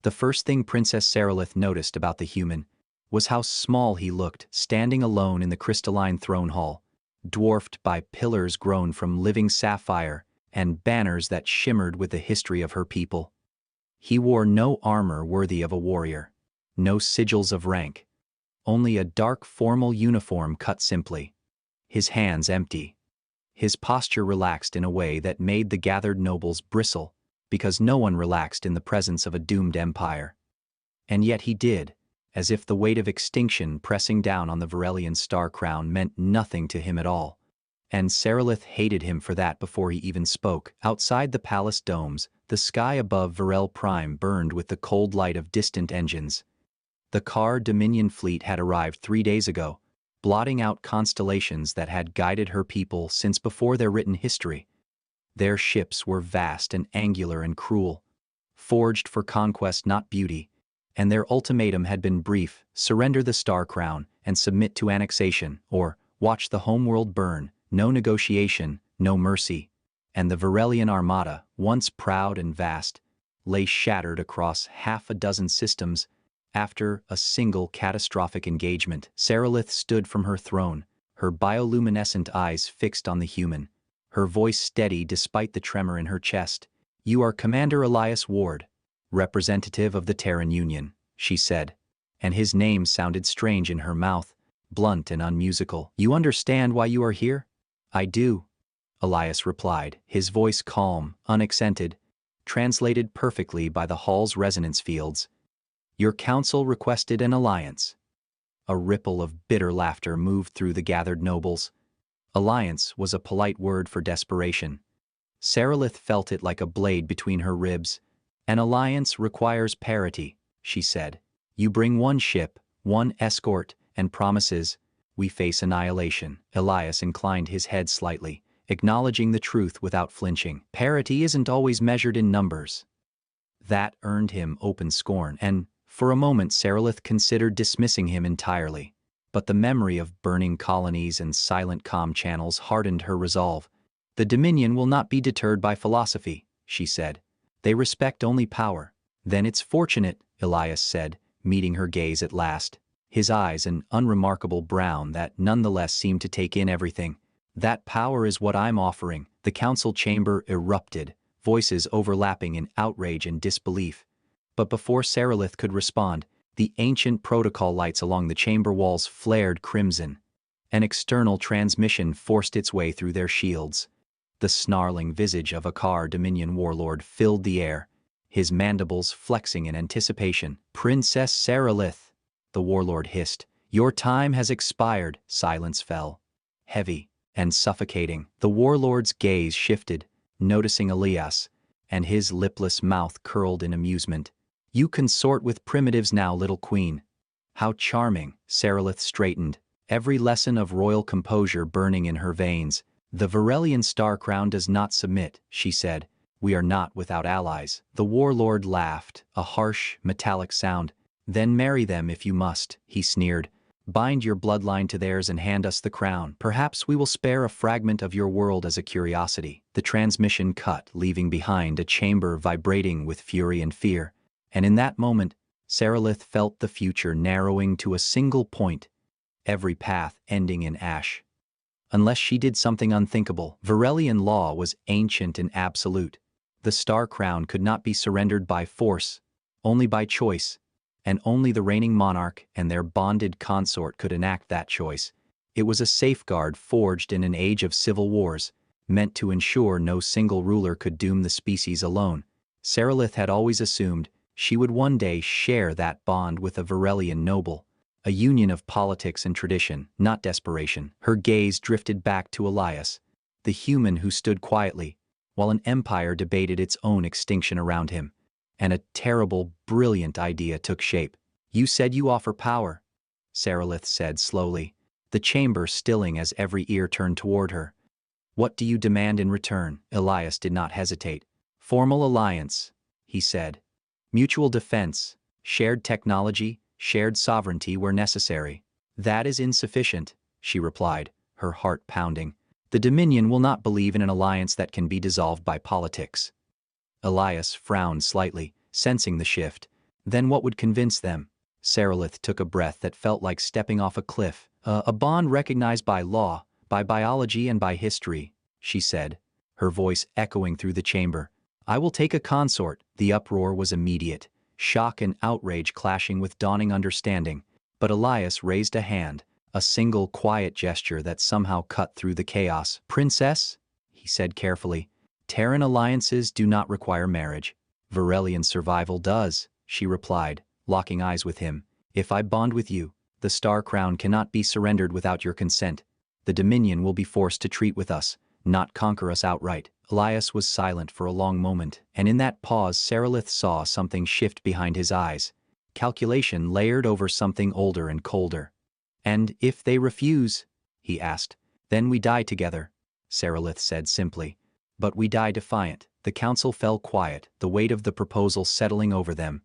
The first thing Princess Seralyth noticed about the human was how small he looked, standing alone in the crystalline throne hall, dwarfed by pillars grown from living sapphire and banners that shimmered with the history of her people. He wore no armor worthy of a warrior, no sigils of rank, only a dark formal uniform cut simply, his hands empty. His posture relaxed in a way that made the gathered nobles bristle, because no one relaxed in the presence of a doomed empire. And yet he did, as if the weight of extinction pressing down on the Virellian star crown meant nothing to him at all. And Seralyth hated him for that before he even spoke. Outside the palace domes, the sky above Virel Prime burned with the cold light of distant engines. The Khar Dominion fleet had arrived 3 days ago, blotting out constellations that had guided her people since before their written history. Their ships were vast and angular and cruel, forged for conquest not beauty, and their ultimatum had been brief: surrender the Star Crown and submit to annexation, or watch the homeworld burn. No negotiation, no mercy. And the Virellian armada, once proud and vast, lay shattered across half a dozen systems after a single catastrophic engagement. Seralyth stood from her throne, her bioluminescent eyes fixed on the human, her voice steady despite the tremor in her chest. "You are Commander Elias Ward, representative of the Terran Union," she said, and his name sounded strange in her mouth, blunt and unmusical. "You understand why you are here?" "I do," Elias replied, his voice calm, unaccented, translated perfectly by the hall's resonance fields. "Your council requested an alliance." A ripple of bitter laughter moved through the gathered nobles. Alliance was a polite word for desperation. Seralyth felt it like a blade between her ribs. "An alliance requires parity," she said. "You bring one ship, one escort, and promises. We face annihilation." Elias inclined his head slightly, acknowledging the truth without flinching. Parity isn't always measured in numbers. That earned him open scorn, and for a moment Seralyth considered dismissing him entirely. But the memory of burning colonies and silent comm channels hardened her resolve. "The Dominion will not be deterred by philosophy," she said. "They respect only power." "Then it's fortunate," Elias said, meeting her gaze at last, his eyes an unremarkable brown that nonetheless seemed to take in everything. "That power is what I'm offering." The council chamber erupted, voices overlapping in outrage and disbelief. But before Seralyth could respond, the ancient protocol lights along the chamber walls flared crimson. An external transmission forced its way through their shields. The snarling visage of a Khar Dominion warlord filled the air, his mandibles flexing in anticipation. "Princess Seralyth," the warlord hissed, "your time has expired." Silence fell, heavy and suffocating. The warlord's gaze shifted, noticing Elias, and his lipless mouth curled in amusement. "You consort with primitives now, little queen." "How charming." Seralyth straightened, every lesson of royal composure burning in her veins. "The Virellian star crown does not submit," she said. "We are not without allies." The warlord laughed, a harsh, metallic sound. "Then marry them if you must," he sneered. "Bind your bloodline to theirs and hand us the crown. Perhaps we will spare a fragment of your world as a curiosity." The transmission cut, leaving behind a chamber vibrating with fury and fear. And in that moment, Seralyth felt the future narrowing to a single point, every path ending in ash. Unless she did something unthinkable. Virellian law was ancient and absolute. The Star Crown could not be surrendered by force, only by choice, and only the reigning monarch and their bonded consort could enact that choice. It was a safeguard forged in an age of civil wars, meant to ensure no single ruler could doom the species alone. Seralyth had always assumed she would one day share that bond with a Virellian noble, a union of politics and tradition, not desperation. Her gaze drifted back to Elias, the human who stood quietly, while an empire debated its own extinction around him, and a terrible, brilliant idea took shape. "You said you offer power," Seralyth said slowly, the chamber stilling as every ear turned toward her. "What do you demand in return?" Elias did not hesitate. "Formal alliance," he said. "Mutual defense, shared technology, shared sovereignty where necessary." "That is insufficient," she replied, her heart pounding. "The Dominion will not believe in an alliance that can be dissolved by politics." Elias frowned slightly, sensing the shift. Then what would convince them? Seralyth took a breath that felt like stepping off a cliff. A bond recognized by law, by biology and by history, she said, her voice echoing through the chamber. I will take a consort. The uproar was immediate, shock and outrage clashing with dawning understanding. But Elias raised a hand, a single quiet gesture that somehow cut through the chaos. Princess, he said carefully, Terran alliances do not require marriage. Virellian survival does, she replied, locking eyes with him. If I bond with you, the Star Crown cannot be surrendered without your consent. The Dominion will be forced to treat with us, not conquer us outright. Elias was silent for a long moment, and in that pause Seralyth saw something shift behind his eyes. Calculation layered over something older and colder. And if they refuse? He asked. Then we die together, Seralyth said simply. But we die defiant. The council fell quiet, the weight of the proposal settling over them.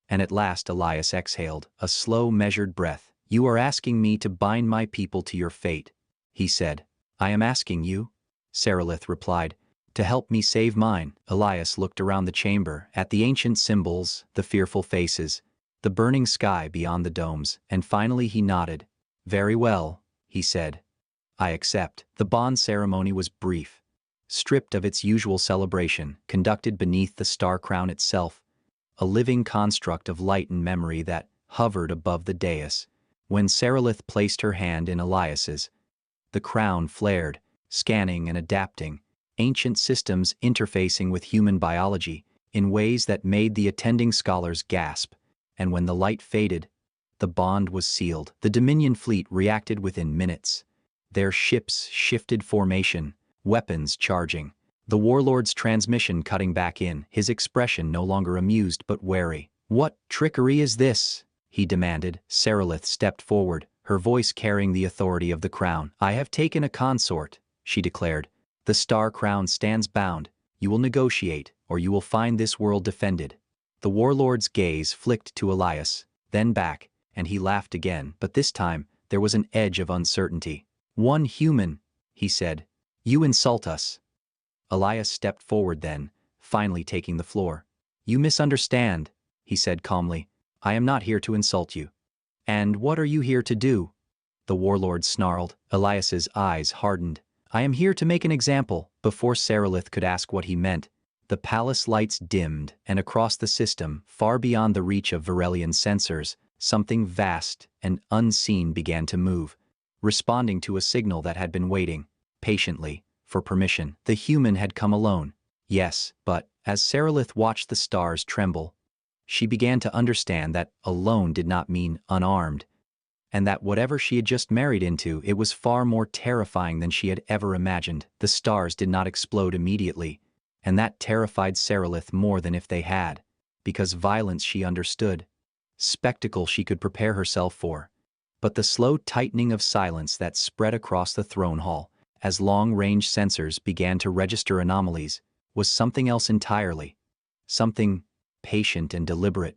And at last Elias exhaled, a slow, measured breath. You are asking me to bind my people to your fate, he said. I am asking you, Seralyth replied, to help me save mine. Elias looked around the chamber, at the ancient symbols, the fearful faces, the burning sky beyond the domes, and finally he nodded. Very well, he said. I accept. The bond ceremony was brief, stripped of its usual celebration, conducted beneath the star crown itself, a living construct of light and memory that hovered above the dais. When Seralyth placed her hand in Elias's, the crown flared, scanning and adapting, ancient systems interfacing with human biology in ways that made the attending scholars gasp. And when the light faded, the bond was sealed. The Dominion fleet reacted within minutes. Their ships shifted formation, weapons charging, the warlord's transmission cutting back in, his expression no longer amused but wary. What trickery is this? He demanded. Seralyth stepped forward, her voice carrying the authority of the crown. I have taken a consort, she declared. The Star Crown stands bound. You will negotiate, or you will find this world defended. The warlord's gaze flicked to Elias, then back, and he laughed again, but this time there was an edge of uncertainty. One human, he said. You insult us. Elias stepped forward then, finally taking the floor. You misunderstand, he said calmly. I am not here to insult you. And what are you here to do? The warlord snarled. Elias's eyes hardened. I am here to make an example. Before Seralyth could ask what he meant, the palace lights dimmed, and across the system, far beyond the reach of Virellian sensors, something vast and unseen began to move, responding to a signal that had been waiting, patiently, for permission. The human had come alone. Yes, but, as Seralyth watched the stars tremble, she began to understand that alone did not mean unarmed, and that whatever she had just married into, it was far more terrifying than she had ever imagined. The stars did not explode immediately, and that terrified Seralyth more than if they had, because violence she understood, spectacle she could prepare herself for. But the slow tightening of silence that spread across the throne hall, as long-range sensors began to register anomalies, was something else entirely. Something patient and deliberate,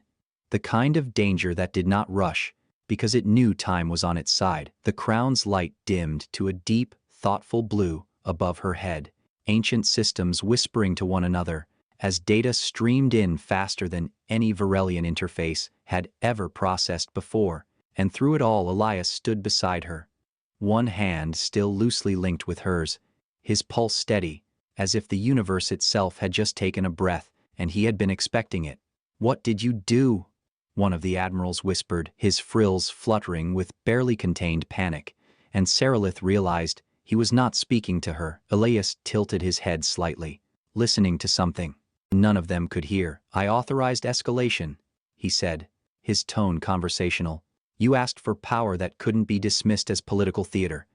the kind of danger that did not rush, because it knew time was on its side. The crown's light dimmed to a deep, thoughtful blue above her head, ancient systems whispering to one another, as data streamed in faster than any Virellian interface had ever processed before, and through it all Elias stood beside her, one hand still loosely linked with hers, his pulse steady, as if the universe itself had just taken a breath, and he had been expecting it. What did you do? One of the admirals whispered, his frills fluttering with barely contained panic, and Seralyth realized he was not speaking to her. Elias tilted his head slightly, listening to something none of them could hear. I authorized escalation, he said, his tone conversational. You asked for power that couldn't be dismissed as political theater.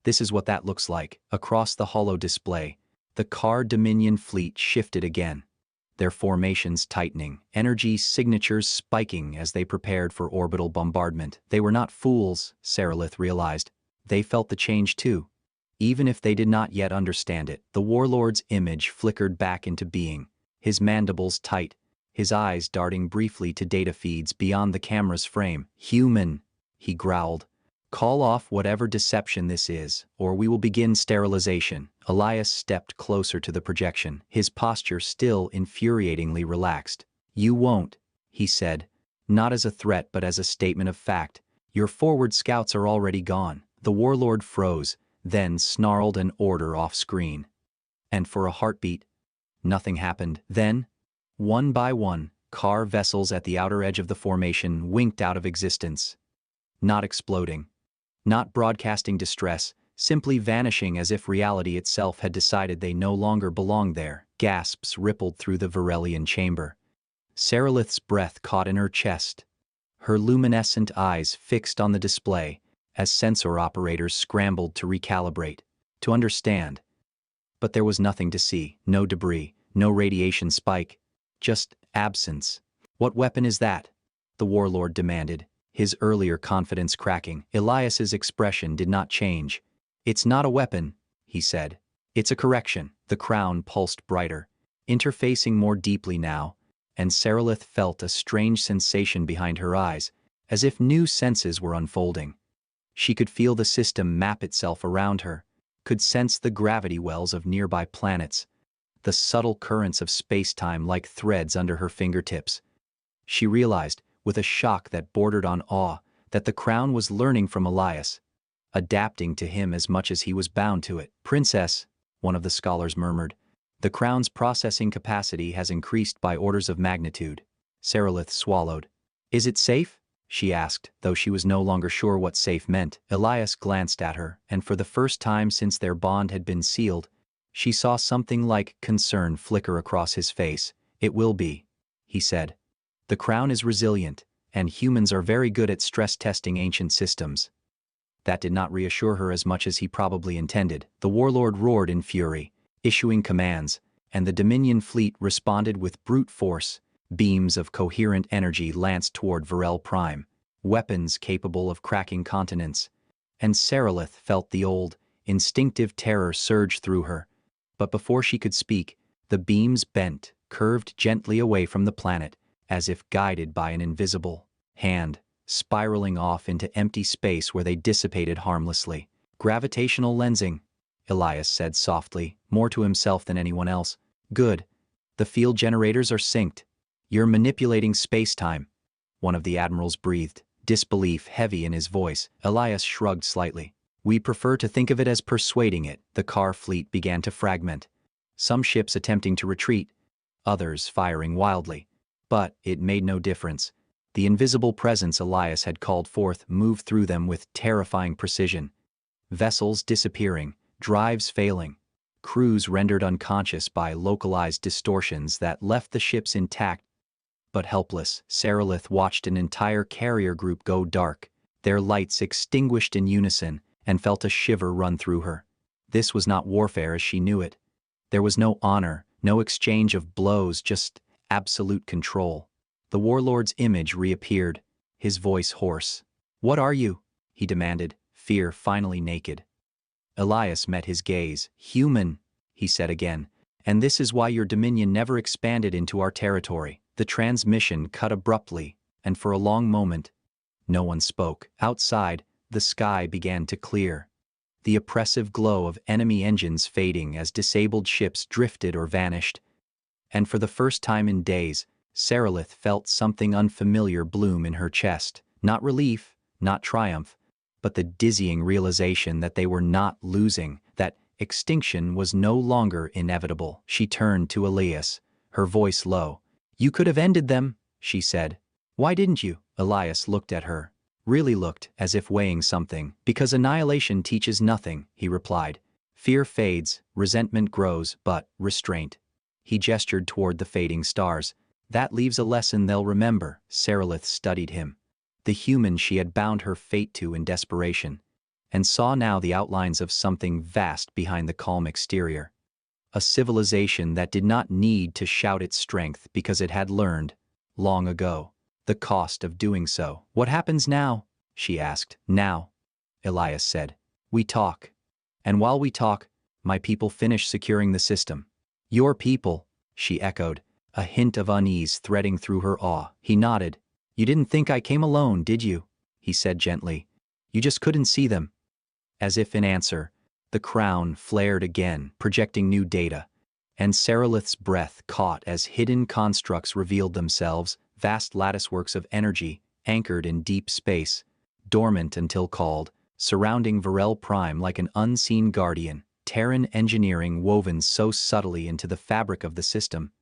This is what that looks like. Across the hollow display, the Khar Dominion fleet shifted again, their formations tightening, energy signatures spiking as they prepared for orbital bombardment. They were not fools, Seralyth realized. They felt the change too. Even if they did not yet understand it, the warlord's image flickered back into being, his mandibles tight, his eyes darting briefly to data feeds beyond the camera's frame. Human, he growled. Call off whatever deception this is, or we will begin sterilization. Elias stepped closer to the projection, his posture still infuriatingly relaxed. You won't, he said, not as a threat but as a statement of fact. Your forward scouts are already gone. The warlord froze, then snarled an order off-screen. And for a heartbeat, nothing happened. Then, one by one, Khar vessels at the outer edge of the formation winked out of existence. Not exploding, not broadcasting distress, simply vanishing as if reality itself had decided they no longer belonged there. Gasps rippled through the Virellian chamber. Seralyth's breath caught in her chest, her luminescent eyes fixed on the display as sensor operators scrambled to recalibrate, to understand. But there was nothing to see, no debris, no radiation spike, just absence. What weapon is that? The warlord demanded, his earlier confidence cracking. Elias's expression did not change. It's not a weapon, he said. It's a correction. The crown pulsed brighter, interfacing more deeply now, and Seralyth felt a strange sensation behind her eyes, as if new senses were unfolding. She could feel the system map itself around her, could sense the gravity wells of nearby planets, the subtle currents of space-time like threads under her fingertips. She realized, with a shock that bordered on awe, that the crown was learning from Elias, adapting to him as much as he was bound to it. Princess, one of the scholars murmured, the crown's processing capacity has increased by orders of magnitude. Seralyth swallowed. Is it safe? She asked, though she was no longer sure what safe meant. Elias glanced at her, and for the first time since their bond had been sealed, she saw something like concern flicker across his face. It will be, he said. The crown is resilient, and humans are very good at stress testing ancient systems. That did not reassure her as much as he probably intended. The warlord roared in fury, issuing commands, and the Dominion fleet responded with brute force. Beams of coherent energy lanced toward Virel Prime, weapons capable of cracking continents, and Seralyth felt the old, instinctive terror surge through her. But before she could speak, the beams bent, curved gently away from the planet, as if guided by an invisible hand, spiraling off into empty space where they dissipated harmlessly. Gravitational lensing, Elias said softly, more to himself than anyone else. Good. The field generators are synced. You're manipulating space-time, one of the admirals breathed, disbelief heavy in his voice. Elias shrugged slightly. We prefer to think of it as persuading it. The Khar fleet began to fragment, some ships attempting to retreat, others firing wildly. But it made no difference. The invisible presence Elias had called forth moved through them with terrifying precision. Vessels disappearing, drives failing, crews rendered unconscious by localized distortions that left the ships intact but helpless. Seralyth watched an entire carrier group go dark, their lights extinguished in unison, and felt a shiver run through her. This was not warfare as she knew it. There was no honor, no exchange of blows, just absolute control. The warlord's image reappeared, his voice hoarse. What are you? He demanded, fear finally naked. Elias met his gaze. Human, he said again, and this is why your dominion never expanded into our territory. The transmission cut abruptly, and for a long moment, no one spoke. Outside, the sky began to clear, the oppressive glow of enemy engines fading as disabled ships drifted or vanished. And for the first time in days, Seralyth felt something unfamiliar bloom in her chest. Not relief, not triumph, but the dizzying realization that they were not losing, that extinction was no longer inevitable. She turned to Elias, her voice low. You could have ended them, she said. Why didn't you? Elias looked at her, really looked, as if weighing something. Because annihilation teaches nothing, he replied. Fear fades, resentment grows, but restraint. He gestured toward the fading stars. That leaves a lesson they'll remember. Seralyth studied him, the human she had bound her fate to in desperation, and saw now the outlines of something vast behind the calm exterior. A civilization that did not need to shout its strength because it had learned, long ago, the cost of doing so. What happens now? She asked. Now, Elias said. We talk. And while we talk, my people finish securing the system. Your people, she echoed, a hint of unease threading through her awe. He nodded. You didn't think I came alone, did you? He said gently. You just couldn't see them. As if in answer, the crown flared again, projecting new data, and Seralyth's breath caught as hidden constructs revealed themselves, vast latticeworks of energy, anchored in deep space, dormant until called, surrounding Virel Prime like an unseen guardian, Terran engineering woven so subtly into the fabric of the system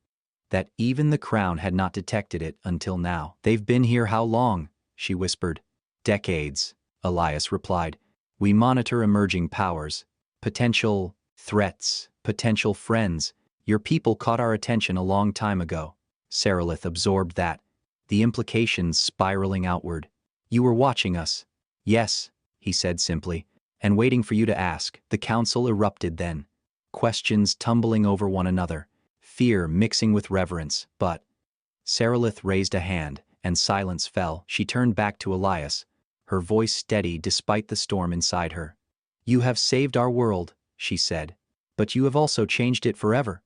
that even the Crown had not detected it until now. "They've been here how long?" she whispered. "Decades," Elias replied. "We monitor emerging powers, potential threats, potential friends. Your people caught our attention a long time ago." Seralyth absorbed that, the implications spiraling outward. "You were watching us." "Yes," he said simply, "and waiting for you to ask." The council erupted then, questions tumbling over one another, fear mixing with reverence. But Seralyth raised a hand, and silence fell. She turned back to Elias, her voice steady despite the storm inside her. "You have saved our world," she said, "but you have also changed it forever."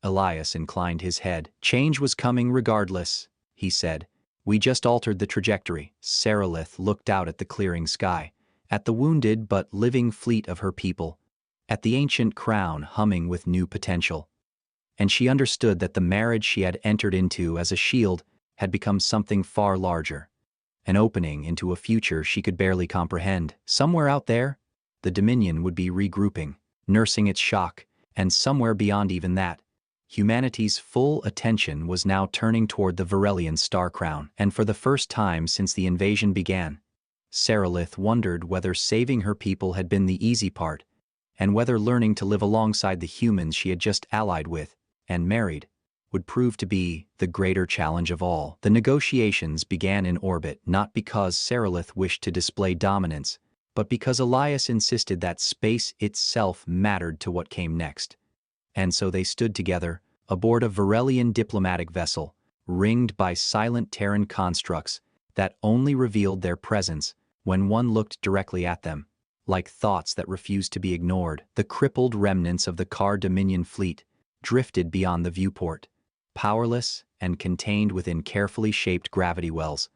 Elias inclined his head. "Change was coming regardless," he said. "We just altered the trajectory." Seralyth looked out at the clearing sky, at the wounded but living fleet of her people, at the ancient crown humming with new potential. And she understood that the marriage she had entered into as a shield had become something far larger, an opening into a future she could barely comprehend. Somewhere out there, the Dominion would be regrouping, nursing its shock, and somewhere beyond even that, humanity's full attention was now turning toward the Virellian star crown. And for the first time since the invasion began, Seralyth wondered whether saving her people had been the easy part, and whether learning to live alongside the humans she had just allied with and married would prove to be the greater challenge of all. The negotiations began in orbit not because Seralyth wished to display dominance, but because Elias insisted that space itself mattered to what came next. And so they stood together, aboard a Virellian diplomatic vessel, ringed by silent Terran constructs that only revealed their presence when one looked directly at them, like thoughts that refused to be ignored. The crippled remnants of the Khar Dominion fleet drifted beyond the viewport, powerless and contained within carefully shaped gravity wells,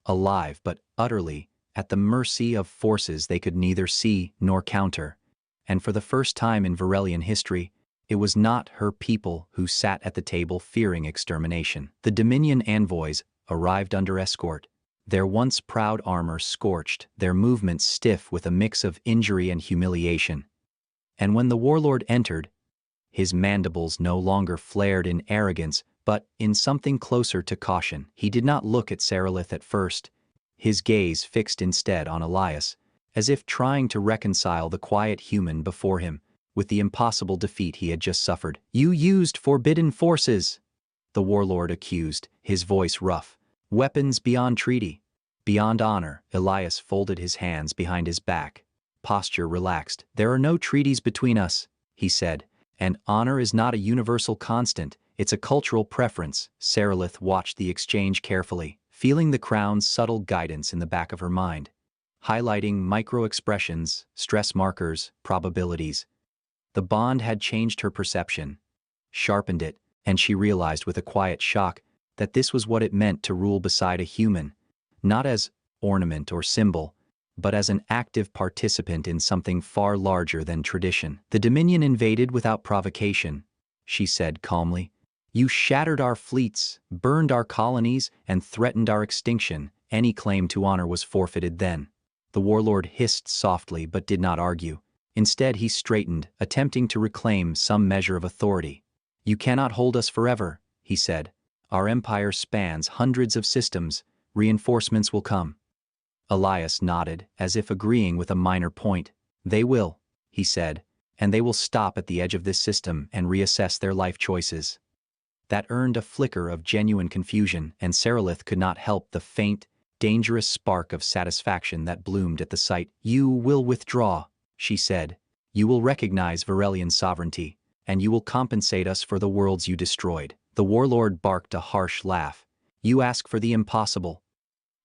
alive but utterly at the mercy of forces they could neither see nor counter. And for the first time in Virellian history, it was not her people who sat at the table fearing extermination. The Dominion envoys arrived under escort, their once proud armor scorched, their movements stiff with a mix of injury and humiliation. And when the warlord entered, his mandibles no longer flared in arrogance, but in something closer to caution. He did not look at Seralyth at first, his gaze fixed instead on Elias, as if trying to reconcile the quiet human before him with the impossible defeat he had just suffered. "You used forbidden forces," the warlord accused, his voice rough. "Weapons beyond treaty, beyond honor." Elias folded his hands behind his back, posture relaxed. "There are no treaties between us," he said. "And honor is not a universal constant, it's a cultural preference." Seralyth watched the exchange carefully, feeling the crown's subtle guidance in the back of her mind, highlighting micro-expressions, stress markers, probabilities. The bond had changed her perception, sharpened it, and she realized with a quiet shock that this was what it meant to rule beside a human, not as ornament or symbol, but as an active participant in something far larger than tradition. "The Dominion invaded without provocation," she said calmly. "You shattered our fleets, burned our colonies, and threatened our extinction. Any claim to honor was forfeited then." The warlord hissed softly but did not argue. Instead he straightened, attempting to reclaim some measure of authority. "You cannot hold us forever," he said. "Our empire spans hundreds of systems. Reinforcements will come." Elias nodded, as if agreeing with a minor point. "They will," he said, "and they will stop at the edge of this system and reassess their life choices." That earned a flicker of genuine confusion, and Seralyth could not help the faint, dangerous spark of satisfaction that bloomed at the sight. "You will withdraw," she said. "You will recognize Virellian sovereignty, and you will compensate us for the worlds you destroyed." The warlord barked a harsh laugh. "You ask for the impossible."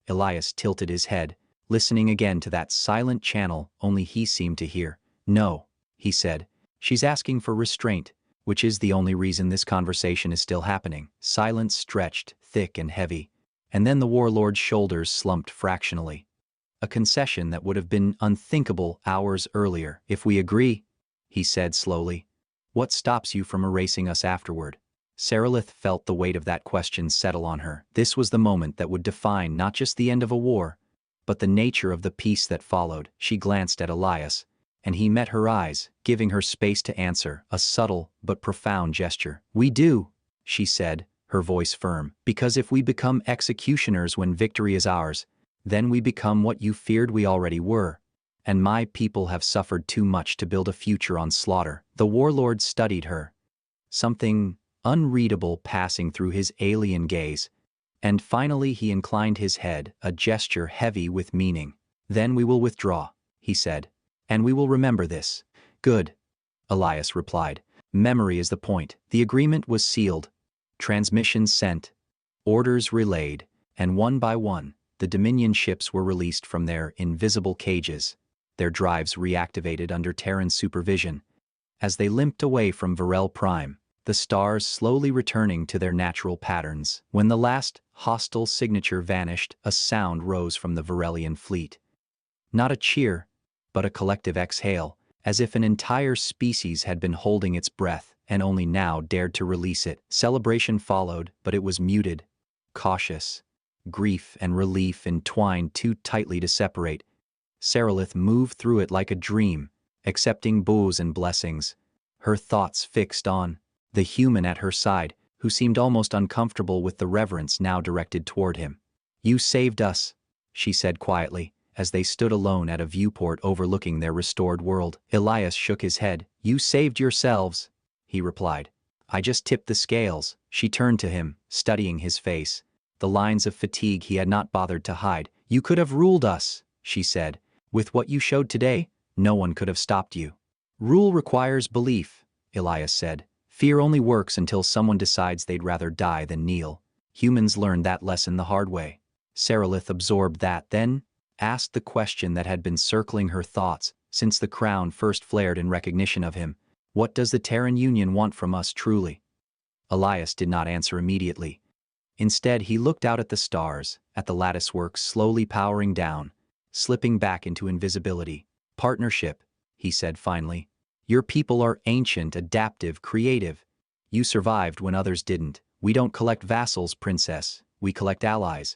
Elias tilted his head, listening again to that silent channel only he seemed to hear. "No," he said. "She's asking for restraint, which is the only reason this conversation is still happening." Silence stretched, thick and heavy, and then the warlord's shoulders slumped fractionally. A concession that would have been unthinkable hours earlier. "If we agree," he said slowly, "what stops you from erasing us afterward?" Seralyth felt the weight of that question settle on her. This was the moment that would define not just the end of a war, but the nature of the peace that followed. She glanced at Elias, and he met her eyes, giving her space to answer, a subtle but profound gesture. "We do," she said, her voice firm, "because if we become executioners when victory is ours, then we become what you feared we already were. And my people have suffered too much to build a future on slaughter." The warlord studied her, something unreadable passing through his alien gaze, and finally he inclined his head, a gesture heavy with meaning. "Then we will withdraw," he said, "and we will remember this." "Good," Elias replied. "Memory is the point." The agreement was sealed, transmissions sent, orders relayed, and one by one, the Dominion ships were released from their invisible cages, their drives reactivated under Terran supervision. As they limped away from Virel Prime, the stars slowly returning to their natural patterns. When the last hostile signature vanished, a sound rose from the Virellian fleet. Not a cheer, but a collective exhale, as if an entire species had been holding its breath and only now dared to release it. Celebration followed, but it was muted, cautious. Grief and relief entwined too tightly to separate. Seralyth moved through it like a dream, accepting bows and blessings, her thoughts fixed on the human at her side, who seemed almost uncomfortable with the reverence now directed toward him. "You saved us," she said quietly, as they stood alone at a viewport overlooking their restored world. Elias shook his head. "You saved yourselves," he replied. "I just tipped the scales." She turned to him, studying his face, the lines of fatigue he had not bothered to hide. "You could have ruled us," she said. "With what you showed today, no one could have stopped you." "Rule requires belief," Elias said. "Fear only works until someone decides they'd rather die than kneel. Humans learned that lesson the hard way." Seralyth absorbed that, then asked the question that had been circling her thoughts since the crown first flared in recognition of him. "What does the Terran Union want from us truly?" Elias did not answer immediately. Instead, he looked out at the stars, at the latticework slowly powering down, slipping back into invisibility. "Partnership," he said finally. "Your people are ancient, adaptive, creative. You survived when others didn't. We don't collect vassals, princess. We collect allies.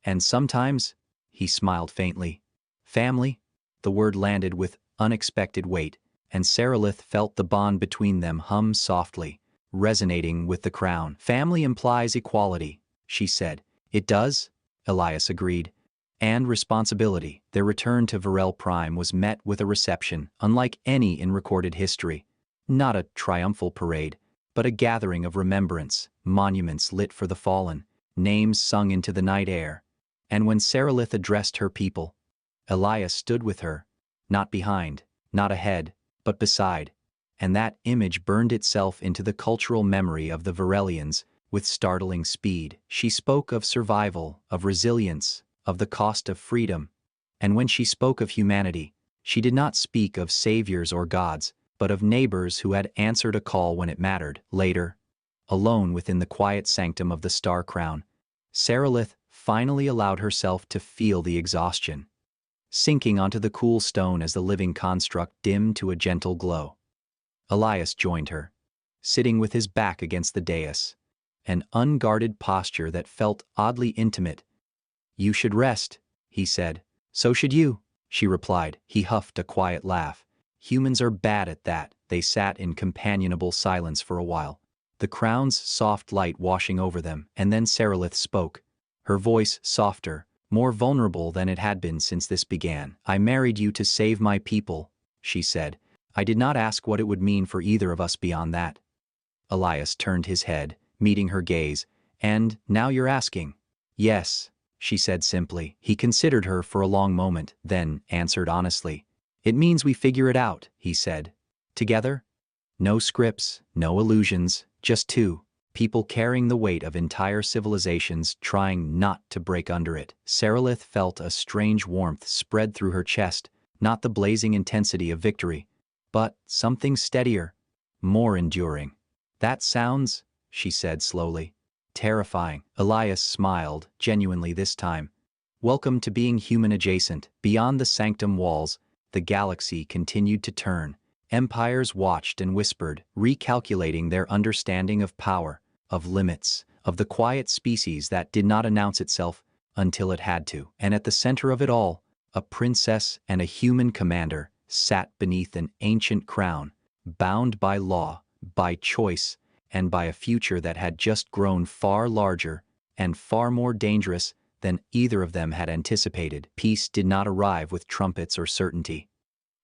And sometimes," he smiled faintly, "family." The word landed with unexpected weight, and Seralyth felt the bond between them hum softly, resonating with the crown. "Family implies equality," she said. "It does," Elias agreed. "And responsibility." Their return to Virel Prime was met with a reception unlike any in recorded history. Not a triumphal parade, but a gathering of remembrance, monuments lit for the fallen, names sung into the night air. And when Seralyth addressed her people, Elias stood with her, not behind, not ahead, but beside, and that image burned itself into the cultural memory of the Virellians with startling speed. She spoke of survival, of resilience, of the cost of freedom, and when she spoke of humanity, she did not speak of saviors or gods, but of neighbors who had answered a call when it mattered. Later, alone within the quiet sanctum of the Star Crown, Seralyth finally allowed herself to feel the exhaustion, sinking onto the cool stone as the living construct dimmed to a gentle glow. Elias joined her, sitting with his back against the dais, an unguarded posture that felt oddly intimate. "You should rest," he said. "So should you," she replied. He huffed a quiet laugh. "Humans are bad at that." They sat in companionable silence for a while, the crown's soft light washing over them, and then Seralyth spoke, her voice softer, more vulnerable than it had been since this began. "I married you to save my people," she said. "I did not ask what it would mean for either of us beyond that." Elias turned his head, meeting her gaze. "And now you're asking?" "Yes," she said simply. He considered her for a long moment, then answered honestly. "It means we figure it out," he said. "Together? No scripts, no illusions, just two people carrying the weight of entire civilizations trying not to break under it." Seralyth felt a strange warmth spread through her chest, not the blazing intensity of victory, but something steadier, more enduring. "That sounds," she said slowly, "terrifying." Elias smiled, genuinely this time. "Welcome to being human adjacent." Beyond the sanctum walls, the galaxy continued to turn. Empires watched and whispered, recalculating their understanding of power. of limits, of the quiet species that did not announce itself until it had to. And at the center of it all, a princess and a human commander sat beneath an ancient crown, bound by law, by choice, and by a future that had just grown far larger and far more dangerous than either of them had anticipated. Peace did not arrive with trumpets or certainty.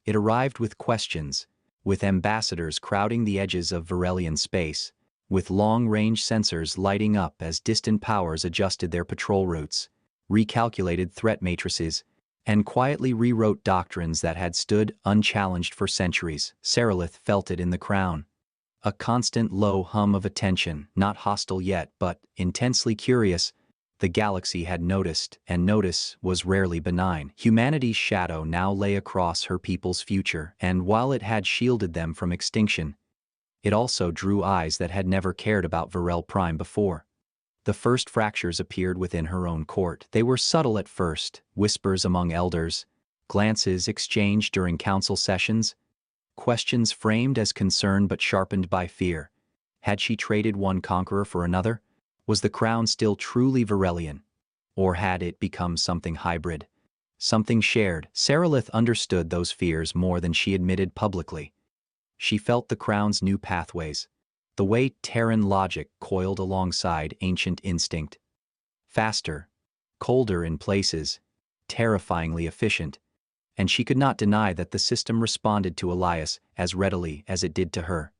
It arrived with questions, with ambassadors crowding the edges of Virellian space, with long-range sensors lighting up as distant powers adjusted their patrol routes, recalculated threat matrices, and quietly rewrote doctrines that had stood unchallenged for centuries. Seralyth felt it in the crown. A constant low hum of attention, not hostile yet, but intensely curious. The galaxy had noticed, and notice was rarely benign. Humanity's shadow now lay across her people's future, and while it had shielded them from extinction, it also drew eyes that had never cared about Virel Prime before. The first fractures appeared within her own court. They were subtle at first, whispers among elders, glances exchanged during council sessions, questions framed as concern but sharpened by fear. Had she traded one conqueror for another? Was the crown still truly Virellian? Or had it become something hybrid? Something shared? Seralyth understood those fears more than she admitted publicly. She felt the crown's new pathways, the way Terran logic coiled alongside ancient instinct. Faster, colder in places, terrifyingly efficient, and she could not deny that the system responded to Elias as readily as it did to her.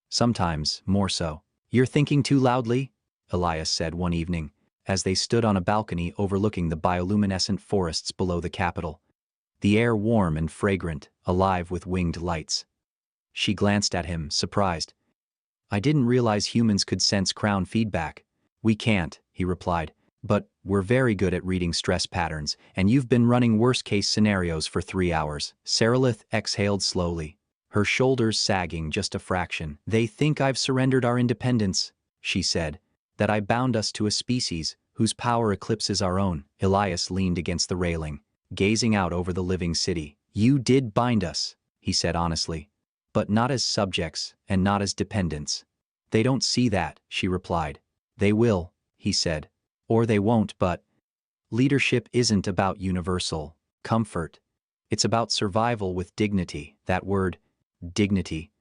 Sometimes more so. "You're thinking too loudly," Elias said one evening, as they stood on a balcony overlooking the bioluminescent forests below the capital, the air warm and fragrant, alive with winged lights. She glanced at him, surprised. "I didn't realize humans could sense crown feedback." "We can't," he replied, "but we're very good at reading stress patterns, and you've been running worst-case scenarios for 3 hours." Seralyth exhaled slowly, her shoulders sagging just a fraction. "They think I've surrendered our independence," she said, "that I bound us to a species whose power eclipses our own." Elias leaned against the railing, gazing out over the living city. "You did bind us," he said honestly, "but not as subjects and not as dependents." "They don't see that," she replied. "They will," he said. "Or they won't, but leadership isn't about universal comfort. It's about survival with dignity." That word, dignity,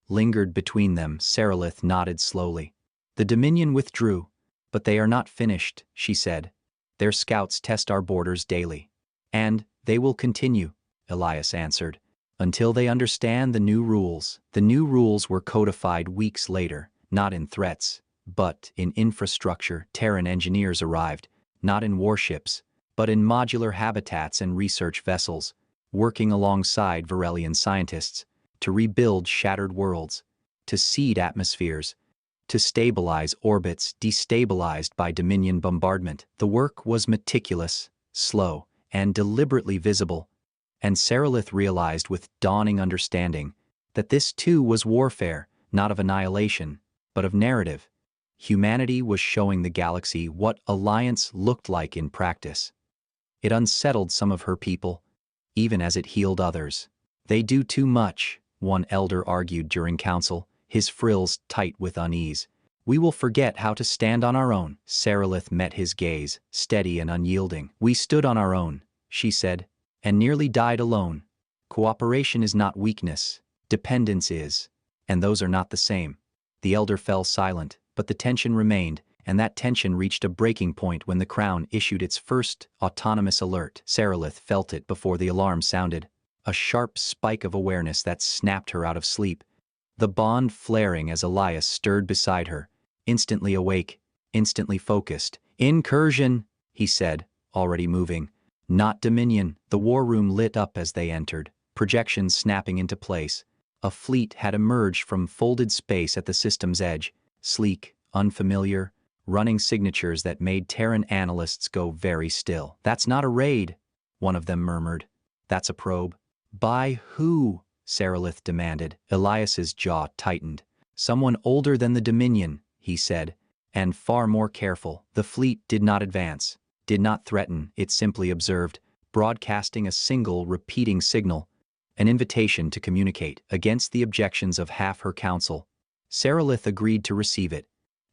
lingered between them. Seralyth nodded slowly. "The Dominion withdrew, but they are not finished," she said. "Their scouts test our borders daily. And they will continue," Elias answered, "until they understand the new rules." The new rules were codified weeks later, not in threats, but in infrastructure. Terran engineers arrived, not in warships, but in modular habitats and research vessels, working alongside Virellian scientists to rebuild shattered worlds, to seed atmospheres, to stabilize orbits destabilized by Dominion bombardment. The work was meticulous, slow, and deliberately visible, and Seralyth realized with dawning understanding that this too was warfare, not of annihilation, but of narrative. Humanity was showing the galaxy what alliance looked like in practice. It unsettled some of her people, even as it healed others. "They do too much," one elder argued during council, his frills tight with unease. "We will forget how to stand on our own." Seralyth met his gaze, steady and unyielding. "We stood on our own," she said, "and nearly died alone. Cooperation is not weakness, dependence is, and those are not the same." The elder fell silent, but the tension remained, and that tension reached a breaking point when the crown issued its first autonomous alert. Seralyth felt it before the alarm sounded, a sharp spike of awareness that snapped her out of sleep. The bond flaring as Elias stirred beside her, instantly awake, instantly focused. "Incursion," he said, already moving. "Not Dominion." The war room lit up as they entered, projections snapping into place. A fleet had emerged from folded space at the system's edge, sleek, unfamiliar, running signatures that made Terran analysts go very still. "That's not a raid," one of them murmured. "That's a probe." "By who?" Seralyth demanded. Elias's jaw tightened. "Someone older than the Dominion," he said, "and far more careful." The fleet did not advance, did not threaten, it simply observed, broadcasting a single repeating signal, an invitation to communicate. Against the objections of half her council, Seralyth agreed to receive it,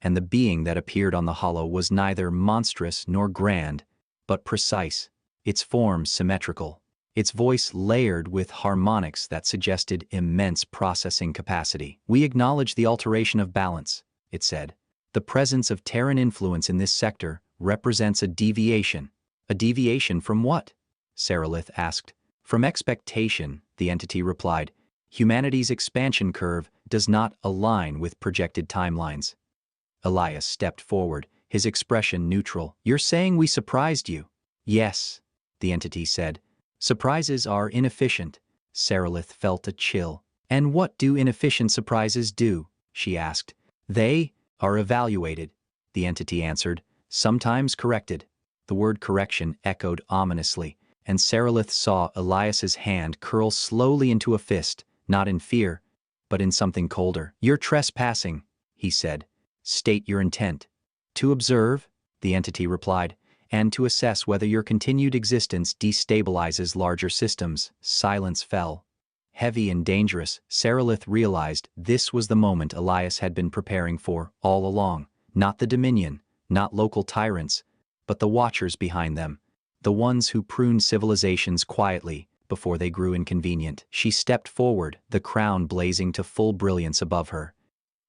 and the being that appeared on the hollow was neither monstrous nor grand, but precise, its form symmetrical, its voice layered with harmonics that suggested immense processing capacity. "We acknowledge the alteration of balance," it said. "The presence of Terran influence in this sector represents a deviation." "A deviation from what?" Seralyth asked. "From expectation," the entity replied. "Humanity's expansion curve does not align with projected timelines." Elias stepped forward, his expression neutral. "You're saying we surprised you?" "Yes," the entity said. "Surprises are inefficient." Seralyth felt a chill. "And what do inefficient surprises do?" she asked. "They are evaluated," the entity answered, "sometimes corrected." The word correction echoed ominously, and Seralyth saw Elias's hand curl slowly into a fist, not in fear, but in something colder. "You're trespassing," he said. "State your intent." "To observe," the entity replied, "and to assess whether your continued existence destabilizes larger systems." Silence fell. Heavy and dangerous, Seralyth realized this was the moment Elias had been preparing for all along. Not the Dominion, not local tyrants, but the watchers behind them, the ones who pruned civilizations quietly before they grew inconvenient. She stepped forward, the crown blazing to full brilliance above her.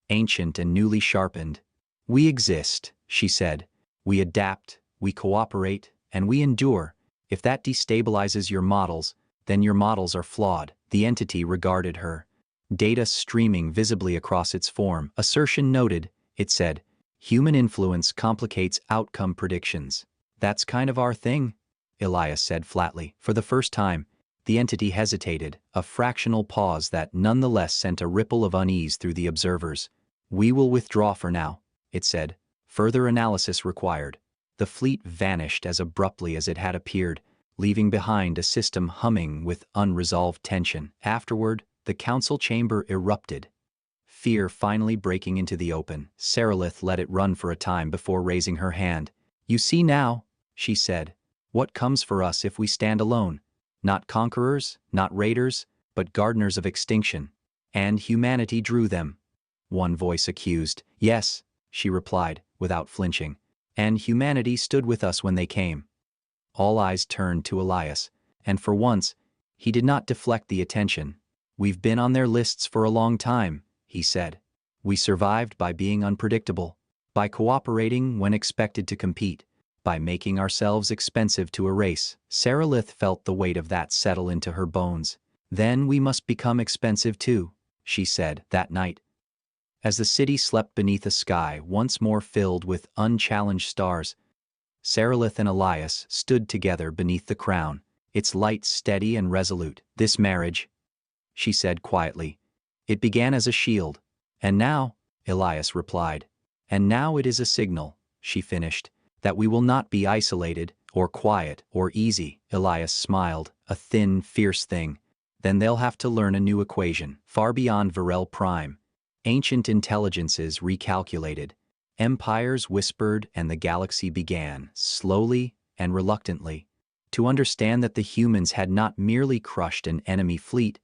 Ancient and newly sharpened. "We exist," she said. "We adapt, we cooperate, and we endure. If that destabilizes your models, then your models are flawed." The entity regarded her, data streaming visibly across its form. "Assertion noted," it said. "Human influence complicates outcome predictions." "That's kind of our thing," Elias said flatly. For the first time, the entity hesitated, a fractional pause that nonetheless sent a ripple of unease through the observers. "We will withdraw for now," it said. "Further analysis required." The fleet vanished as abruptly as it had appeared, leaving behind a system humming with unresolved tension. Afterward, the council chamber erupted. Fear finally breaking into the open, Seralyth let it run for a time before raising her hand. "You see now," she said, "what comes for us if we stand alone. Not conquerors, not raiders, but gardeners of extinction. And humanity drew them." One voice accused. "Yes," she replied, without flinching. "And humanity stood with us when they came." All eyes turned to Elias, and for once, he did not deflect the attention. "We've been on their lists for a long time," he said. "We survived by being unpredictable, by cooperating when expected to compete, by making ourselves expensive to erase." Seralyth felt the weight of that settle into her bones. "Then we must become expensive too," she said that night. As the city slept beneath a sky once more filled with unchallenged stars, Seralyth and Elias stood together beneath the crown, its light steady and resolute. "This marriage," she said quietly, "it began as a shield. And now," Elias replied, "and now it is a signal," she finished, "that we will not be isolated, or quiet, or easy." Elias smiled, "A thin, fierce thing. Then they'll have to learn a new equation, far beyond Virel Prime. Ancient intelligences recalculated. Empires whispered and the galaxy began, slowly and reluctantly, to understand that the humans had not merely crushed an enemy fleet,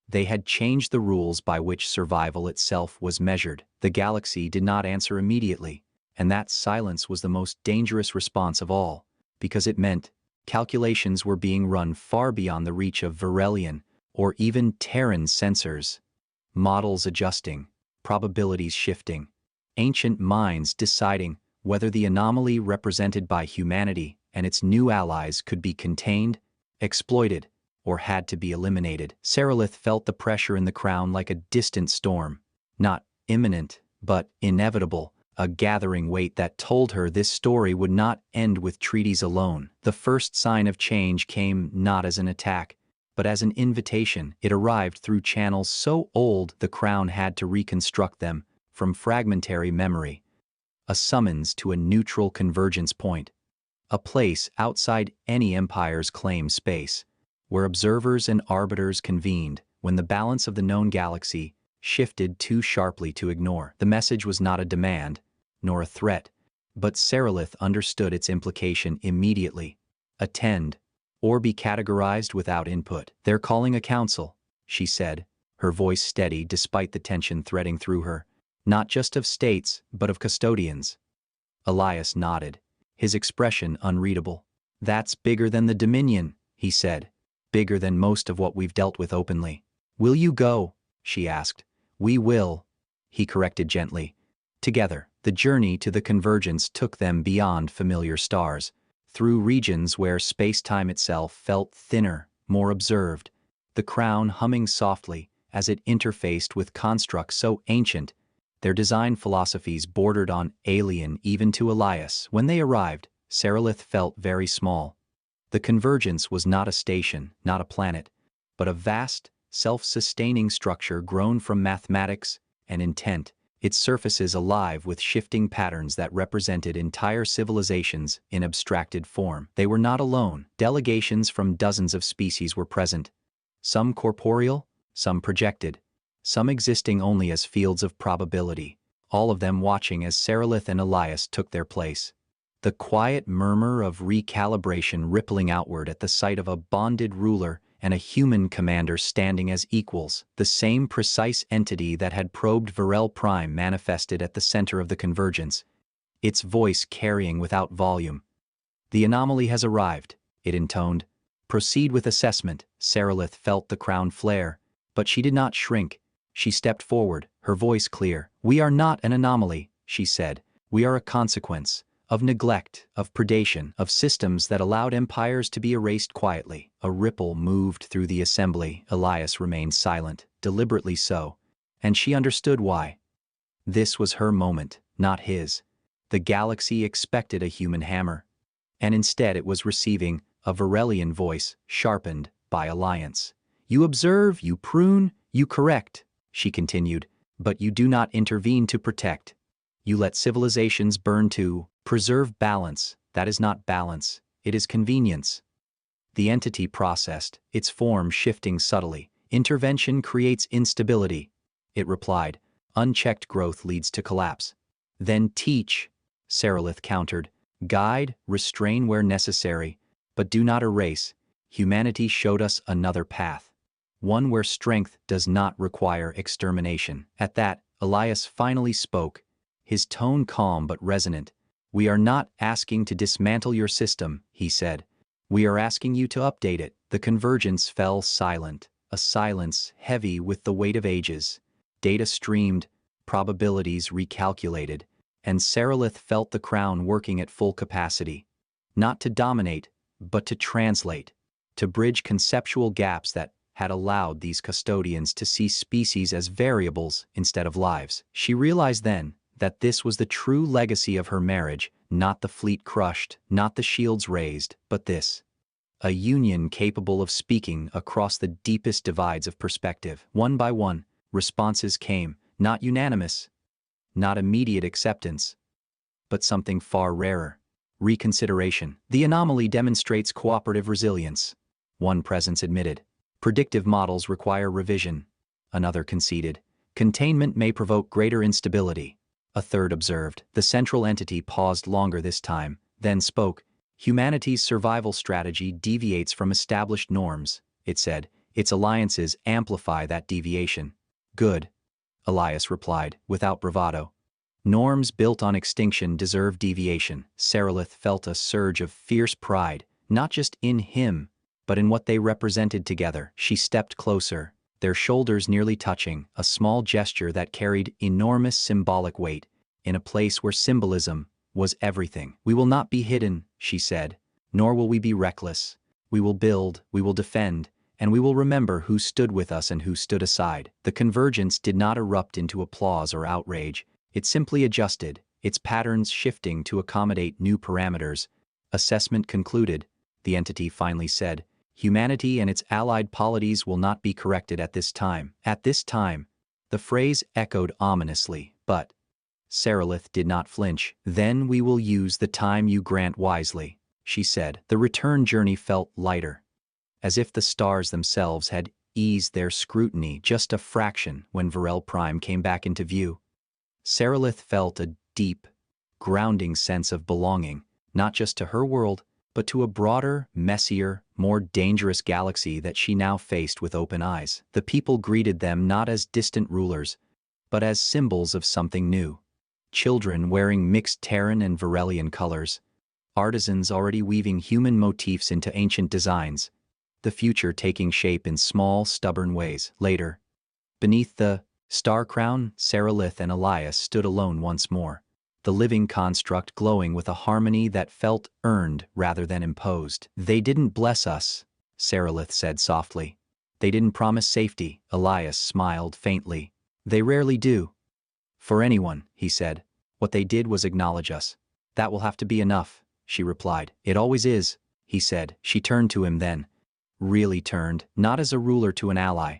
they had changed the rules by which survival itself was measured. The galaxy did not answer immediately, and that silence was the most dangerous response of all, because it meant calculations were being run far beyond the reach of Virellian or even Terran sensors. Models adjusting, probabilities shifting, ancient minds deciding whether the anomaly represented by humanity and its new allies could be contained, exploited, or had to be eliminated. Seralyth felt the pressure in the crown like a distant storm, not imminent, but inevitable, a gathering weight that told her this story would not end with treaties alone. The first sign of change came not as an attack, but as an invitation. It arrived through channels so old the crown had to reconstruct them from fragmentary memory. A summons to a neutral convergence point, a place outside any empire's claimed space, where observers and arbiters convened when the balance of the known galaxy shifted too sharply to ignore. The message was not a demand, nor a threat, but Seralyth understood its implication immediately. Attend, or be categorized without input. "They're calling a council," she said, her voice steady despite the tension threading through her. Not just of states, but of custodians. Elias nodded, his expression unreadable. That's bigger than the Dominion, he said. Bigger than most of what we've dealt with openly. Will you go? She asked. We will, he corrected gently. Together, the journey to the convergence took them beyond familiar stars, through regions where space-time itself felt thinner, more observed, the crown humming softly as it interfaced with constructs so ancient, their design philosophies bordered on alien even to Elias. When they arrived, Seralyth felt very small. The convergence was not a station, not a planet, but a vast, self-sustaining structure grown from mathematics and intent, its surfaces alive with shifting patterns that represented entire civilizations in abstracted form. They were not alone. Delegations from dozens of species were present, some corporeal, some projected, some existing only as fields of probability, all of them watching as Seralyth and Elias took their place. The quiet murmur of recalibration rippling outward at the sight of a bonded ruler and a human commander standing as equals, the same precise entity that had probed Virel Prime manifested at the center of the convergence, its voice carrying without volume. The anomaly has arrived, it intoned. Proceed with assessment. Seralyth felt the crown flare, but she did not shrink. She stepped forward, her voice clear. We are not an anomaly, she said. We are a consequence of neglect, of predation, of systems that allowed empires to be erased quietly. A ripple moved through the assembly. Elias remained silent, deliberately so, and she understood why. This was her moment, not his. The galaxy expected a human hammer, and instead it was receiving a Virellian voice sharpened by alliance. You observe, you prune, you correct, she continued, but you do not intervene to protect. You let civilizations burn to preserve balance. That is not balance, it is convenience. The entity processed, its form shifting subtly. Intervention creates instability, it replied. Unchecked growth leads to collapse. Then teach, Seralyth countered. Guide, restrain where necessary, but do not erase. Humanity showed us another path. One where strength does not require extermination. At that, Elias finally spoke, his tone calm but resonant. We are not asking to dismantle your system, he said. We are asking you to update it. The convergence fell silent, a silence heavy with the weight of ages. Data streamed, probabilities recalculated, and Seralyth felt the crown working at full capacity. Not to dominate, but to translate, to bridge conceptual gaps that had allowed these custodians to see species as variables instead of lives. She realized then that this was the true legacy of her marriage, not the fleet crushed, not the shields raised, but this. A union capable of speaking across the deepest divides of perspective. One by one, responses came, not unanimous, not immediate acceptance, but something far rarer. Reconsideration. The anomaly demonstrates cooperative resilience, one presence admitted. Predictive models require revision, another conceded. Containment may provoke greater instability, a third observed. The central entity paused longer this time, then spoke. Humanity's survival strategy deviates from established norms, it said. Its alliances amplify that deviation. Good, Elias replied, without bravado. Norms built on extinction deserve deviation. Seralyth felt a surge of fierce pride, not just in him, but in what they represented together. She stepped closer, their shoulders nearly touching, a small gesture that carried enormous symbolic weight, in a place where symbolism was everything. We will not be hidden, she said, nor will we be reckless. We will build, we will defend, and we will remember who stood with us and who stood aside. The convergence did not erupt into applause or outrage. It simply adjusted, its patterns shifting to accommodate new parameters. Assessment concluded, the entity finally said. Humanity and its allied polities will not be corrected at this time. At this time, the phrase echoed ominously, but Seralyth did not flinch. Then we will use the time you grant wisely, she said. The return journey felt lighter, as if the stars themselves had eased their scrutiny just a fraction when Virel Prime came back into view. Seralyth felt a deep, grounding sense of belonging, not just to her world, but to a broader, messier, more dangerous galaxy that she now faced with open eyes. The people greeted them not as distant rulers, but as symbols of something new. Children wearing mixed Terran and Virellian colors, artisans already weaving human motifs into ancient designs, the future taking shape in small, stubborn ways. Later, beneath the star crown, Seralyth and Elias stood alone once more, the living construct glowing with a harmony that felt earned rather than imposed. "They didn't bless us," Seralyth said softly. "They didn't promise safety," Elias smiled faintly. "They rarely do. For anyone," he said. "What they did was acknowledge us. That will have to be enough," she replied. "It always is," he said. She turned to him then. Really turned, not as a ruler to an ally,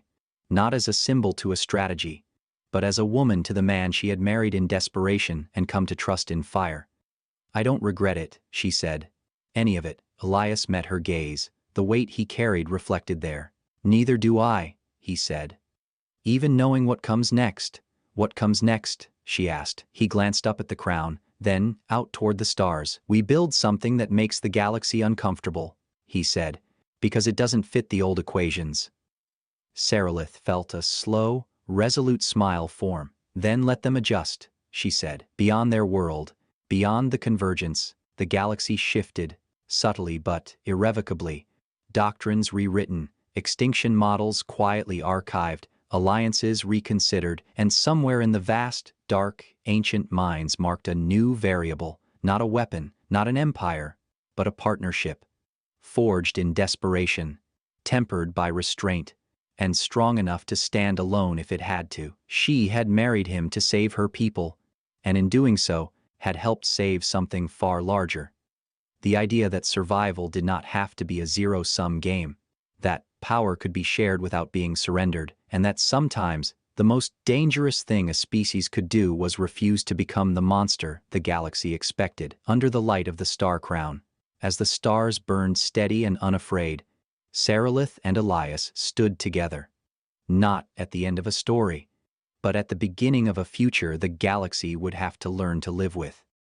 not as a symbol to a strategy, but as a woman to the man she had married in desperation and come to trust in fire. "I don't regret it," she said. "Any of it." Elias met her gaze, the weight he carried reflected there. "Neither do I," he said. "Even knowing what comes next." "What comes next?" she asked. He glanced up at the crown, then out toward the stars. "We build something that makes the galaxy uncomfortable," he said, "because it doesn't fit the old equations." Seralyth felt a slow, resolute smile form. "Then let them adjust," she said. Beyond their world, beyond the convergence, the galaxy shifted, subtly but irrevocably. Doctrines rewritten, extinction models quietly archived, alliances reconsidered, and somewhere in the vast, dark, ancient minds marked a new variable, not a weapon, not an empire, but a partnership, forged in desperation, tempered by restraint, and strong enough to stand alone if it had to. She had married him to save her people, and in doing so, had helped save something far larger. The idea that survival did not have to be a zero-sum game, that power could be shared without being surrendered, and that sometimes the most dangerous thing a species could do was refuse to become the monster the galaxy expected. Under the light of the star crown, as the stars burned steady and unafraid, Seralyth and Elias stood together. Not at the end of a story, but at the beginning of a future the galaxy would have to learn to live with.